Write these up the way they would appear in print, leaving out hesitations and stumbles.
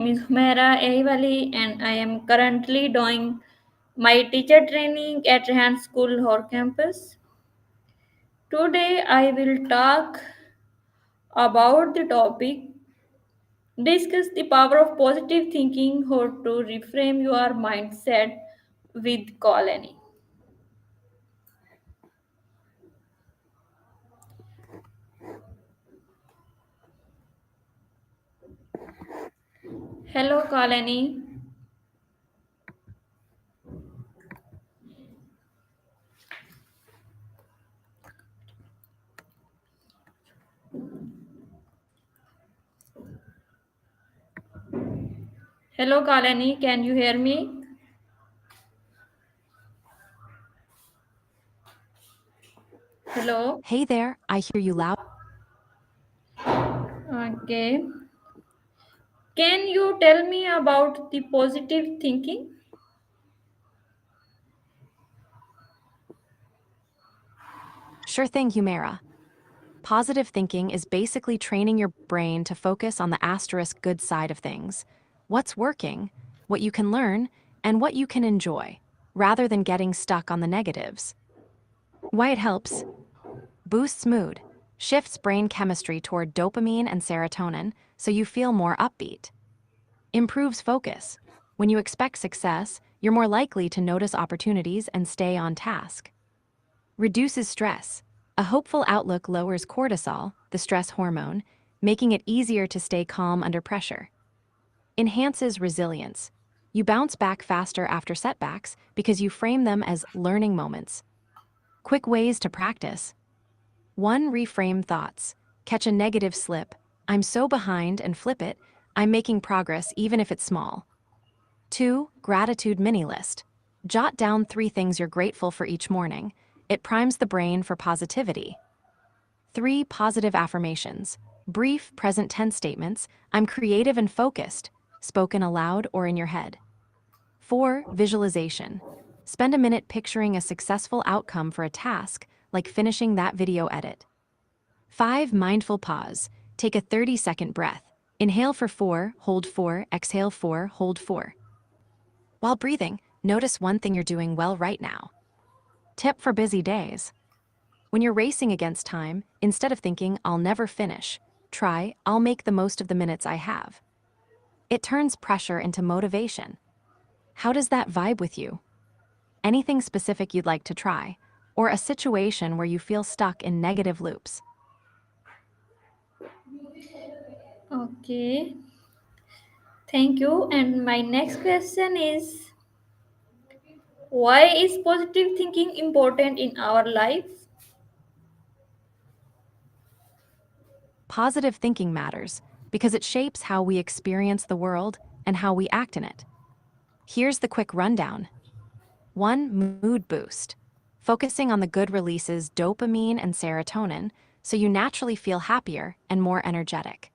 is Humaira Ehwali and I am currently doing my teacher training at Rehan School Hor campus. Today I will talk about the topic discuss the power of positive thinking how to reframe your mindset with colony. Hello colony. Hello colony, can you hear me? Hello. Hey there, I hear you loud. Okay. Can you tell me about the positive thinking? Sure thing, Humera. Positive thinking is basically training your brain to focus on the asterisk good side of things. What's working, what you can learn, and what you can enjoy, rather than getting stuck on the negatives. Why it helps: boosts mood, shifts brain chemistry toward dopamine and serotonin so you feel more upbeat. Improves focus. When you expect success, you're more likely to notice opportunities and stay on task. Reduces stress. A hopeful outlook lowers cortisol, the stress hormone, making it easier to stay calm under pressure. Enhances resilience. You bounce back faster after setbacks because you frame them as learning moments. Quick ways to practice. 1. Reframe thoughts. Catch a negative slip. I'm so behind, and flip it. I'm making progress even if it's small. 2. Gratitude mini list. Jot down 3 things you're grateful for each morning. It primes the brain for positivity. 3. Positive affirmations. Brief, present tense statements. I'm creative and focused, spoken aloud or in your head. 4. Visualization. Spend a minute picturing a successful outcome for a task, like finishing that video edit. 5. Mindful pause. Take a 30-second breath. Inhale for 4, hold 4, exhale 4, hold 4. While breathing, notice one thing you're doing well right now. Tip for busy days. When you're racing against time, instead of thinking, I'll never finish, try, I'll make the most of the minutes I have. It turns pressure into motivation. How does that vibe with you? Anything specific you'd like to try? Or a situation where you feel stuck in negative loops? Okay. Thank you. And my next question is why is positive thinking important in our life? Positive thinking matters because it shapes how we experience the world and how we act in it. Here's the quick rundown. 1. Mood boost. Focusing on the good releases dopamine and serotonin, so you naturally feel happier and more energetic.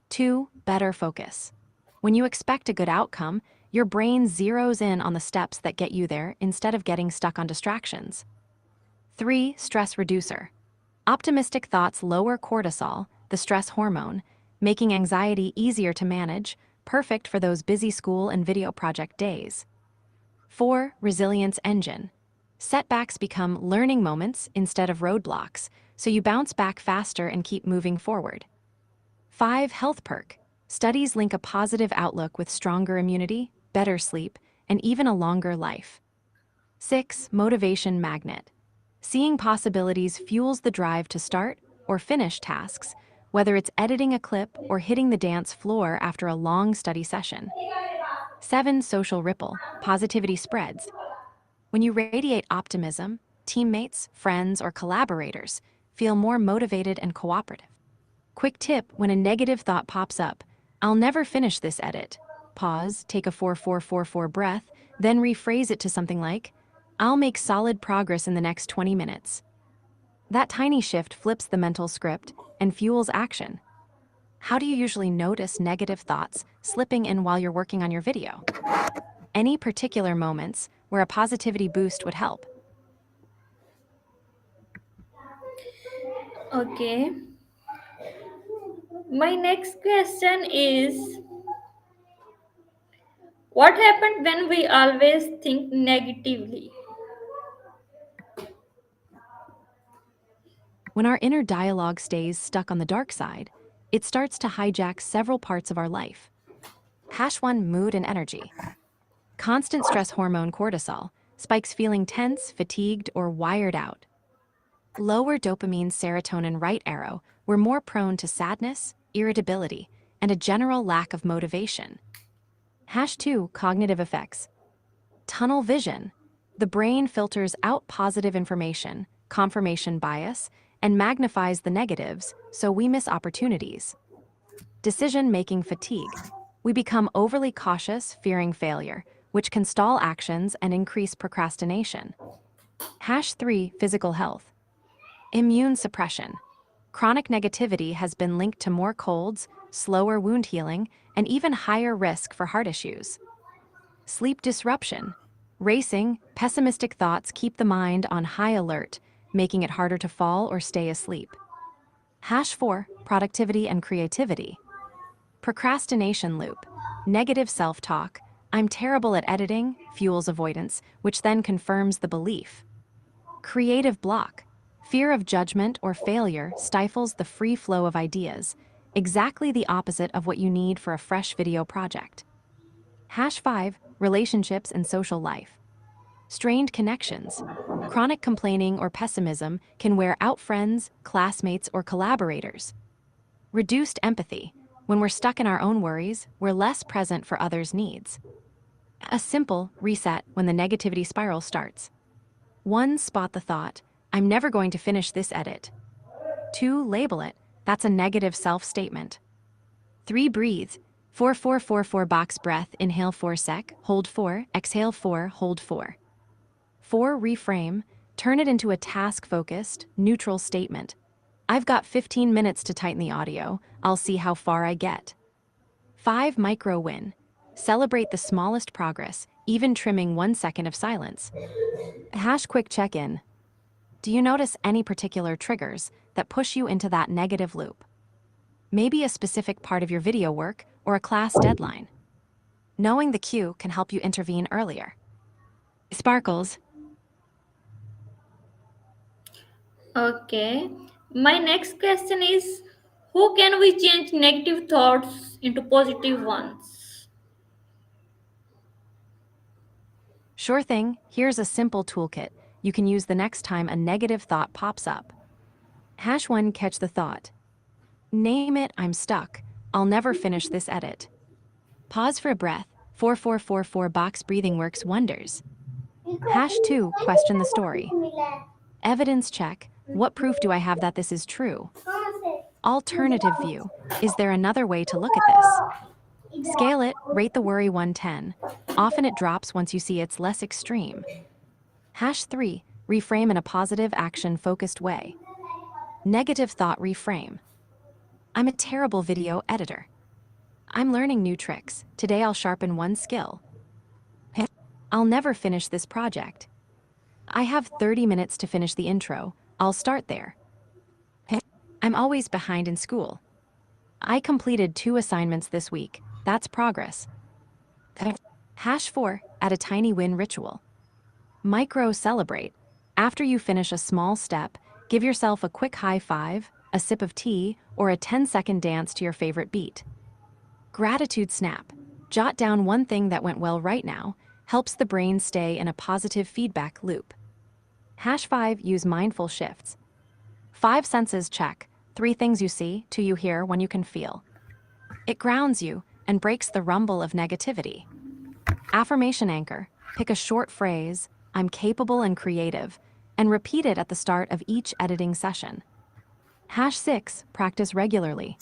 2. Better focus. When you expect a good outcome, your brain zeroes in on the steps that get you there instead of getting stuck on distractions. 3. Stress reducer. Optimistic thoughts lower cortisol, the stress hormone, making anxiety easier to manage, perfect for those busy school and video project days. 4. Resilience engine. Setbacks become learning moments instead of roadblocks, so you bounce back faster and keep moving forward. 5. Health perk. Studies link a positive outlook with stronger immunity, better sleep, and even a longer life. 6. Motivation magnet. Seeing possibilities fuels the drive to start or finish tasks, whether it's editing a clip or hitting the dance floor after a long study session. 7. Social ripple. Positivity spreads. When you radiate optimism, teammates, friends, or collaborators feel more motivated and cooperative. Quick tip: when a negative thought pops up, I'll never finish this edit. Pause, take a 4-4-4-4 breath, then rephrase it to something like, I'll make solid progress in the next 20 minutes. That tiny shift flips the mental script and fuels action. How do you usually notice negative thoughts slipping in while you're working on your video? Any particular moments where a positivity boost would help? Okay. My next question is What happened when we always think negatively? When our inner dialogue stays stuck on the dark side, it starts to hijack several parts of our life. Hash 1 mood and energy. Constant stress hormone cortisol spikes feeling tense, fatigued, or wired out. Lower dopamine serotonin right arrow, we're more prone to sadness, irritability, and a general lack of motivation. Hash 2 cognitive effects. Tunnel vision. The brain filters out positive information, confirmation bias, and magnifies the negatives, so we miss opportunities. Decision-making fatigue. We become overly cautious, fearing failure, which can stall actions and increase procrastination. Hash 3 physical health. Immune suppression. Chronic negativity has been linked to more colds, slower wound healing, and even higher risk for heart issues. Sleep disruption. Racing, pessimistic thoughts keep the mind on high alert, making it harder to fall or stay asleep. Hash 4 productivity and creativity. Procrastination loop. Negative self-talk. I'm terrible at editing, fuels avoidance, which then confirms the belief. Creative block. Fear of judgment or failure stifles the free flow of ideas, exactly the opposite of what you need for a fresh video project. Hash 5 relationships and social life. Strained connections. Chronic complaining or pessimism can wear out friends, classmates, or collaborators. Reduced empathy. When we're stuck in our own worries, we're less present for others' needs. A simple reset when the negativity spiral starts. 1. Spot the thought, I'm never going to finish this edit. 2. Label it, that's a negative self-statement. 3. Breathe. 4 box breath, inhale 4 sec, hold 4, exhale 4, hold 4. 4. Reframe, turn it into a task-focused, neutral statement. I've got 15 minutes to tighten the audio, I'll see how far I get. 5. Micro win, celebrate the smallest progress, even trimming 1 second of silence. Hash quick check-in. Do you notice any particular triggers that push you into that negative loop? Maybe a specific part of your video work or a class deadline. Knowing the cue can help you intervene earlier. Sparkles. Okay. My next question is, who can we change negative thoughts into positive ones? Sure thing, here's a simple toolkit you can use the next time a negative thought pops up. Hash 1 catch the thought. Name it, I'm stuck. I'll never finish this edit. Pause for a breath. 4 box breathing works wonders. Hash 2 question the story. Evidence check. What proof do I have that this is true? Alternative view. Is there another way to look at this? Scale it, rate the worry 110. Often it drops once you see it's less extreme. Hash 3 reframe in a positive action-focused way. Negative thought reframe. I'm a terrible video editor. I'm learning new tricks. Today I'll sharpen one skill. I'll never finish this project. I have 30 minutes to finish the intro. I'll start there. I'm always behind in school. I completed 2 assignments this week. That's progress. Hash 4 add a tiny win ritual. Micro celebrate. After you finish a small step, give yourself a quick high five, a sip of tea, or a 10-second dance to your favorite beat. Gratitude snap. Jot down one thing that went well right now, helps the brain stay in a positive feedback loop. Hash 5 use mindful shifts. 5 senses check. 3 things you see, 2 you hear, 1 you can feel. It grounds you and breaks the rumble of negativity. Affirmation anchor. Pick a short phrase, I'm capable and creative, and repeat it at the start of each editing session. Hash 6 practice regularly.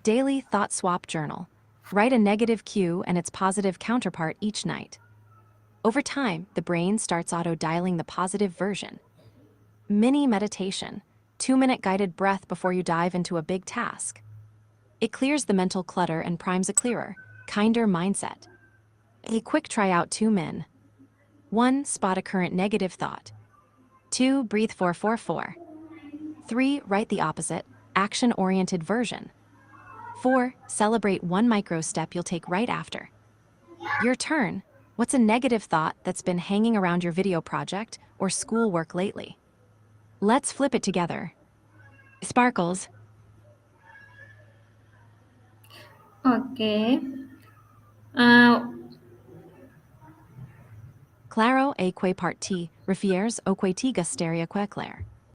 Daily thought swap journal. Write a negative cue and its positive counterpart each night. Over time, the brain starts auto-dialing the positive version. Mini meditation. 2-minute guided breath before you dive into a big task. It clears the mental clutter and primes a clearer, kinder mindset. A quick try out 2 min. 1. Spot a current negative thought. 2. Breathe 4. 3. Write the opposite, action-oriented version. 4. Celebrate one micro step you'll take right after. Your turn. What's a negative thought that's been hanging around your video project or schoolwork lately? Let's flip it together. Sparkles. Okay. Uh, Claro e que parti refieres o que te gustaría que claro.